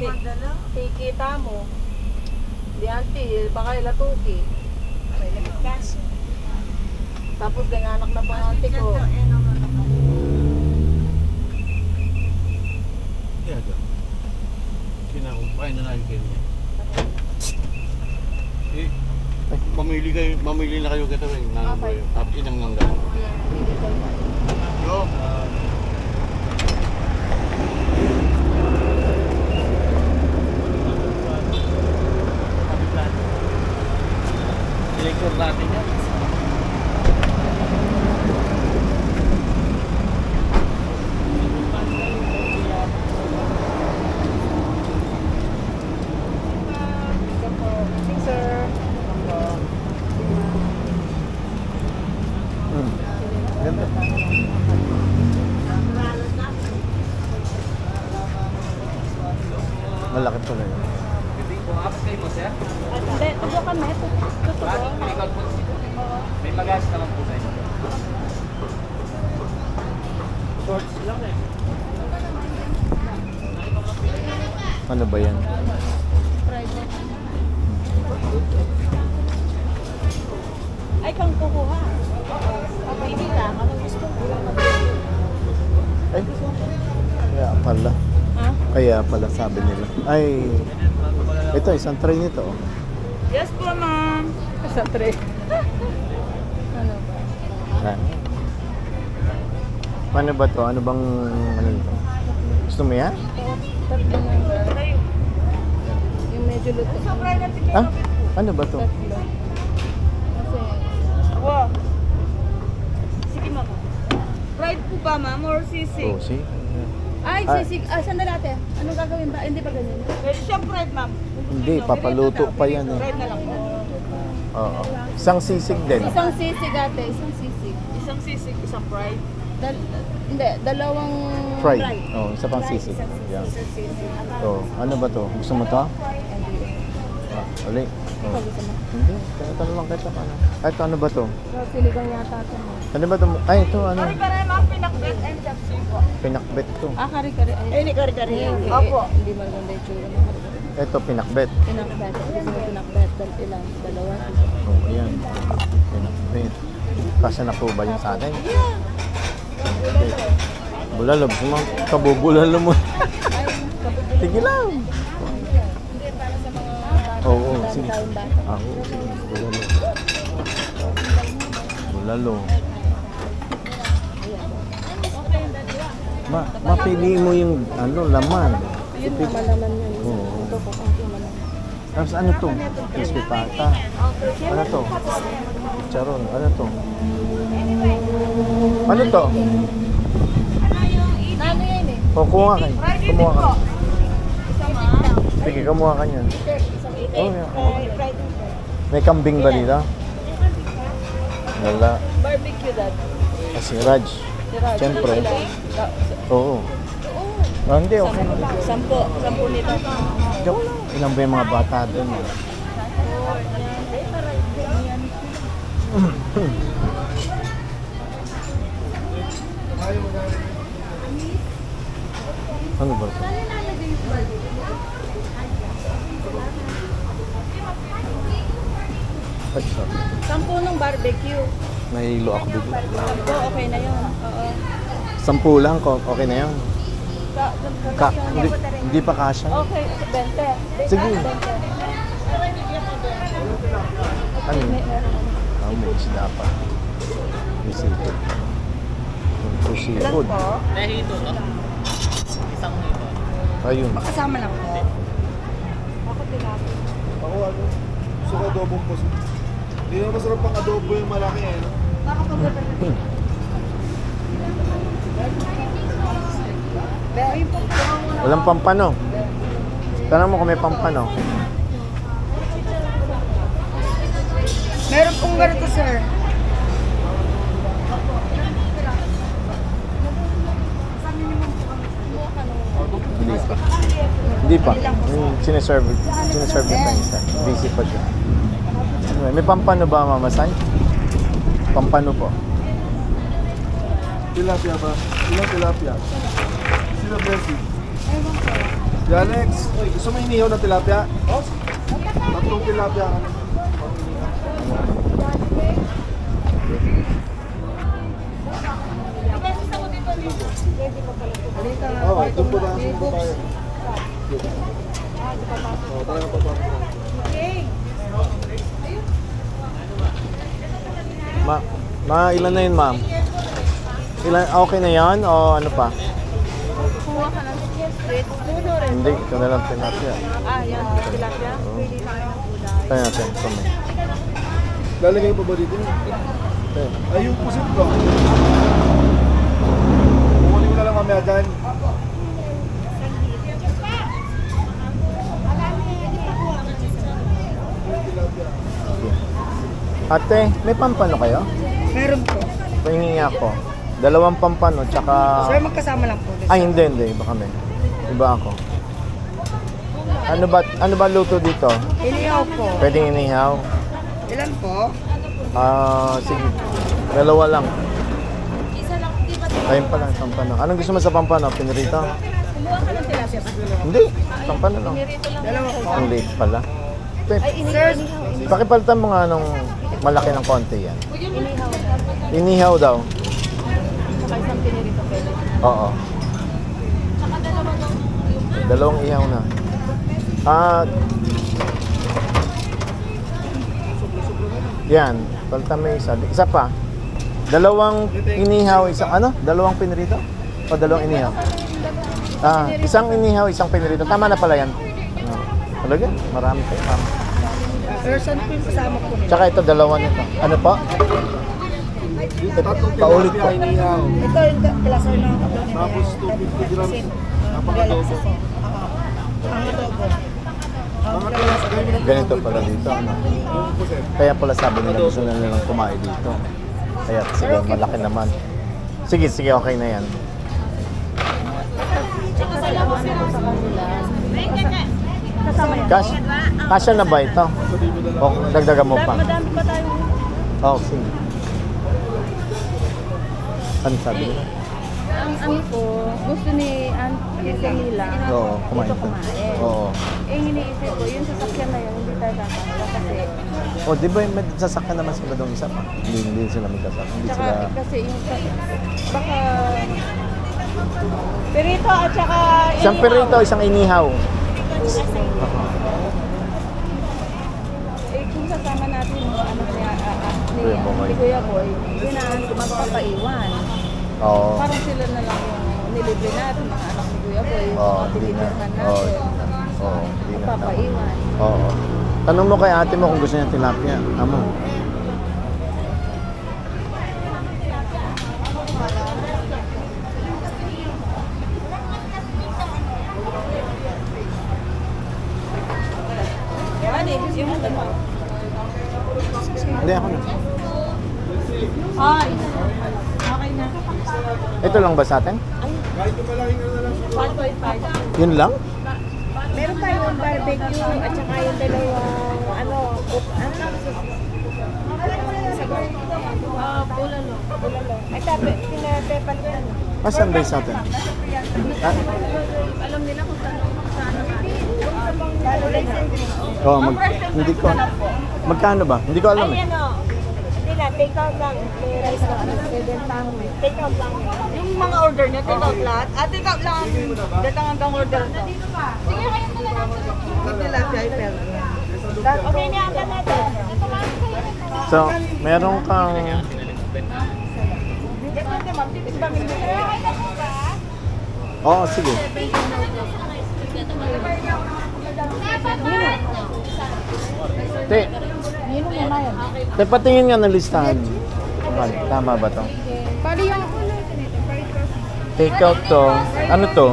Tikita mo. Di auntie, baka ilatuki. Tapos din anak na pang auntie ko. Kaya kinakumpain na natin kayo. Eh, mamili na kayo kita rin. Okay. Tapos inang nang gano'n. Yo! Selector natin yan. Sir. Ganda. Malaki pala yun. Hindi, tubo kami. Tutubo. May magas naman po sa inyo. Shorts lang eh. Ano ba yan? Ay, kang kukuha. Pili ka. Anong gusto mo? Ay, kaya pala. Ha? Kaya pala sabi nila. Ay, ito isang tray nito. Oh. Yes po, ma'am. Sa tray. Ano ba? Ah. Paano ba to? Ano bang ano nito? Gusto mo yan? Tatlo na yun. Yung medyo luto. Ah? Ano ba to? Tatlo. Kasi... Wow. Sige, ma'am. Fried po ba, ma'am? Or sisig? Oh, see? Ay, Ah. sisig. Ah, sandali ate. Anong gagawin ba? Hindi ba ganyan? Pwede siyang fried, ma'am. Hindi, papaluto pa yan eh. Fried na lang po. Oo. Isang sisig din. Isang sisig ate. Isang sisig. Isang sisig, isang fried? Hindi, dalawang Fried. Oh, isa pang sisig. Yan. Isang sisig. So, ano ba to? Gusto mo to? Ah, uli. Oh. Hindi, tinatanong lang kita ano. Ay, ito ano ba to? Sinigang yata ito mo. Ano ba to? Ay, ito ano? Kari-kari, ma'am. Pinakbet and chapsi po. Pinakbet to. Ah, kari-kari. Ay, hindi kari-kari. Opo. Hindi maganda yung tsura ng kari-kari. Ito, pinakbet. Pinakbet. Gusto mo pinakbet. Ilan? Dalawa. Oh, ayan. Pinakbet. Kasi na po ba yung sa akin? Okay. Bulalo. Gusto mo? Kabubulalo mo. Sige lang. Hindi, para sa mga bata. Oo, Dami sige. tayong bata. Ah, oo. Bulalo. Bulalo. Mapili mo yung ano, laman. Yun naman naman yun. Oo. Ito po, konti naman. Tapos ano to? Crispy pata. Ano to? Charon. Ano to? Ano to? Nano yan eh? O, kuha ka. Kumuha ka. Isang ma'am. Sige, kumuha ka niyan. Isang itik. Oh, yeah. Fried. May kambing ba dito? Wala. Barbecue dad. Kasi Raj. Siyempre. Oo. Ah, hindi, okay na. Sampo nito. Joke lang. Ilan ba yung mga bata doon? Ano ba ito? Ay, sorry. Sampo ng barbecue. Nahilo ako dito. Sampo, okay na yun. Oo. 10 lang ko, okay na yan. Hindi pa kasha. Okay, 20. Sige. 20. Ano yun? Ah, may isda pa. May seafood. Yung seafood. Nahito, no? Isang hito. Ayun. Kasama lang po. Ako tinapin. Ako ano? Gusto ko adobong puso. Hindi na masarap pang adobo yung malaki eh. Walang pampano. Tanong mo kung may pampano. Meron pong ganito, sir. Hindi pa. Hindi pa. Yung sinaserve niya pa isa. Busy pa siya. Anyway, may pampano ba, Mama Sai? Pampano po. Tilapia ba? Ilang tilapia? Sila Bessie. Alex, gusto mo inihaw na tilapia? Tatlong tilapia. Oo, ito po na. Ito tayo. Oo, tayo pa pa. Ilan na yun, ma'am? Ilan, okay na yan o ano pa? Kuha ka ng sweet food or Hindi, ito na lang tilapia. yan, tilapia. Pwede tayo ng gulay. Tayo natin, ito mo. Lalagay pa ba dito? Okay. Ay, yung pusit ko. Kukunin ko na lang mamaya dyan. Ate, may pampano kayo? Meron po. Pahingi ako. 2 pampano, tsaka... Sir, magkasama lang po. Ay, hindi. Iba kami. Iba ako. Ano ba luto dito? Inihaw po. Pwedeng inihaw? Ilan po? Sige. 2 lang. Ayun pala, pampano. Anong gusto mo sa pampano? Pinirito? Kumuha ka ng tilapia ba? Hindi. Pampano lang. Dalawa ko. Ang late pala. Sir, Pakipalitan mo nga nung malaki ng konti yan. inihaw. Inihaw daw. Saka isang pinirito pwede. Oo. Saka dalawa daw. 2 ihaw na. Yan. Palitan mo yung isa. Isa pa. 2 inihaw, ano? 2 pinirito? O 2 inihaw? Isang inihaw, isang pinirito. Tama na pala yan. Talaga? Marami kayo. Tama. Sir, saan po yung kasama po nila? Tsaka ito, 2 nito. Ano po? Tatlong Paulit tilapia, po. inihaw. Ito yung klasar na Tapos 250 grams. Napakadobo. Ang adobo. Mga tilas, gawin mo ng Ganito pala dito. Ano? yung pusit. Kaya pala sabi nila gusto na nilang kumain dito. Kaya sige, malaki naman. Sige, okay na yan. Kasama yan. Kasya na ba ito? O dagdagan mo pa? Madami pa tayo. Oh, sige. Ano sabi nila? Ang ano po, gusto ni Auntie Camila. Oo, kumain dito to. kumain. Oo. Eh, iniisip ko, yung sasakyan na yun, hindi tayo tatangga kasi, O, di ba may sasakyan naman sila doon isa pa? Hindi sila may sasakyan. Hindi tsaka, sila... kasi yung, baka, perito at saka, Isang perito, isang inihaw. Eh, kung sasama natin yung mga anak niya, Kuya Boy. ni Kuya Boy, hindi na magpapaiwan. Oo. Parang sila na lang yung nilibre natin, mga anak ni Kuya Boy, yung Oo, mga hindi na. tinitirhan Oo. natin. Oo, hindi na. Magpapaiwan. Oo. Tanong mo kay ate mo kung gusto niya tilapia. Amo. Yan eh, yung ano. Hindi, ako na. Ay, okay na. Ito lang ba sa atin? Kahit yung malaking na lang. 1.5. Yun lang? Meron tayong barbecue at saka yung dalawang ano, bulalo. Ay, tabi, pinapepan ko yan. Asan ba yung sa atin? Alam nila kung saan Oo, hindi ko. Magkano ba? Hindi ko alam eh. Hindi na, take out lang. May rice lang. 7 tang. Take out lang. Yung mga order niya, take out lahat. Take out lang. Datang hanggang order to. Sige, kayo na lang. Hindi lang siya, ipel. Okay niya, ang natin. So, meron kang... Depende, ma'am. Titimbangin mo. Oo, sige. Te, Nino muna yan. te, patingin nga ng listahan. Tama ba to? Bali yung... Take out to. Ano to?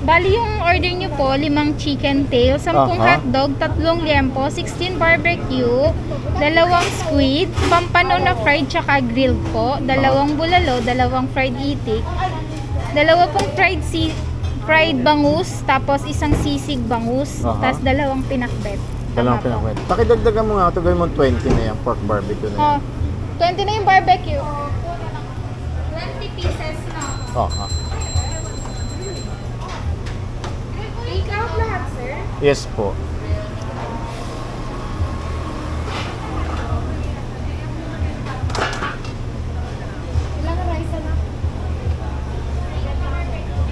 Bali yung order nyo po, 5 chicken tail, 10 Aha. hotdog, 3 liempo, 16 barbecue, 2 squid, pampano na fried tsaka grilled po, 2 bulalo, 2 fried itik, 2 pong fried bangus, tapos 1 sisig bangus, Aha. tapos 2 pinakbet. Dalawang Tama po. pinakwet. Pakidagdagan mo nga ito. Gawin mo 20 na yan. Pork barbecue na yan. Oh, 20 na yung barbecue. 20 pieces na. Oo. Take out Yes po. Ilang rice na?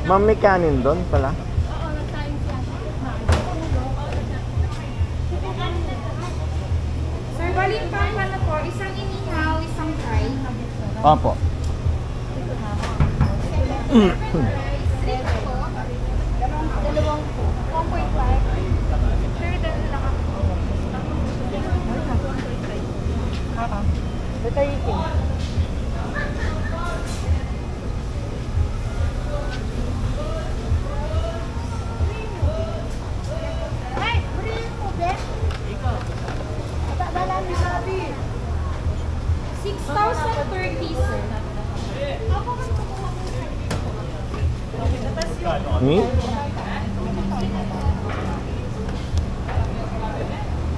Ma'am, may kanin doon pala. Oo, nag-time siya. Sir, bali yung pampano po, isang inihaw, isang fried. Opo. Drink po, dalawang po, 1.5. Sir, dalawa lang ako. Ito yung Ay, buri po, Ben. Balan ni Sabi. 6,030, sir. Me?